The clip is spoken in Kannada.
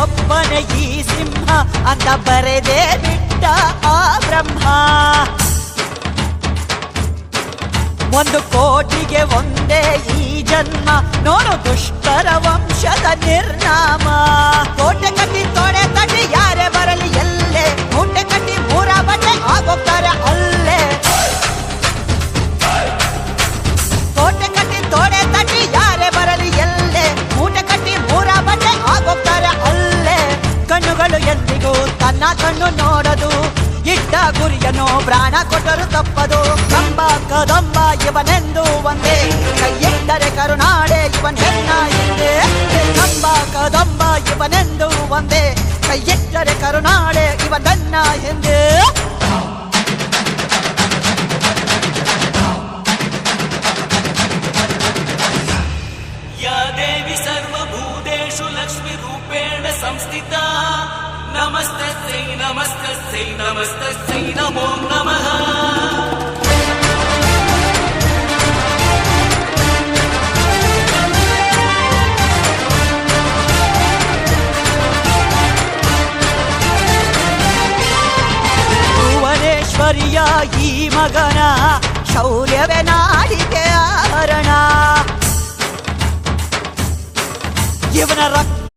ಒಬ್ಬನೇ ಈ ಸಿಂಹ ಅಂತ ಬರೆದೇ ಬಿಟ್ಟ ಆ ಬ್ರಹ್ಮ. 1 ಕೋಟಿಗೆ ಒಂದೇ ಈ ಜನ್ಮ, ನೋಡು ದುಷ್ಟರ ವಂಶದ ನಿರ್ನಾಮ. ಕೋಟೆ ಕಟ್ಟಿ ತೊಡೆ ತಟ್ಟಿ ಯಾರೇ ಬರಲಿ ಎಲ್ಲೇ, ಮೂಟೆ ಕಟ್ಟಿ 3 ಬಟ್ಟೆ ಆಗೋಗ್ತಾರೆ ಅಲ್ಲೇ. ಕೋಟೆ ಕಟ್ಟಿ ತೊಡೆ ತಟ್ಟಿ ಯಾರೇ ಬರಲಿ ಎಲ್ಲೇ, ಮೂಟೆ ಕಟ್ಟಿ 3 ಬಟ್ಟೆ ಆಗೋಗ್ತಾರೆ ಅಲ್ಲೇ. ಕಣ್ಣುಗಳು ಎಂದಿಗೂ ತನ್ನ ಕಣ್ಣು ನೋಡದು, ಇಟ್ಟ ಗುರಿಯನ್ನು ಪ್ರಾಣ ಕೊಟ್ಟರು ತಪ್ಪದು. ಕಂಬ ಕದಂಬ ಇವನೆಂದು ಒಂದೇ, ಕೈಯಿಟ್ಟರೆ ಕರುನಾಡೆ ಇವನ್ ಹೆಣ್ಣ ಹಿಂದೆ. ಕಂಬ ಕದಂಬ ಇವನೆಂದು ಒಂದೇ, ಕೈಯಿಟ್ಟರೆ ಕರುನಾಡೆ ಇವನನ್ನ ಹಿಂದೆ. या देवी सर्वभूतेषु लक्ष्मीरूपेण संस्थिता, नमस्तस्यै नमस्तस्यै नमस्तस्यै नमो नमः. ಭುವನೇಶ್ವರಿಯ ಈ ಮಗನ ಶೌರ್ಯವೇ ನಾಡಿಗೆ ಆಭರಣ. ಇವನ ರಕ್ತ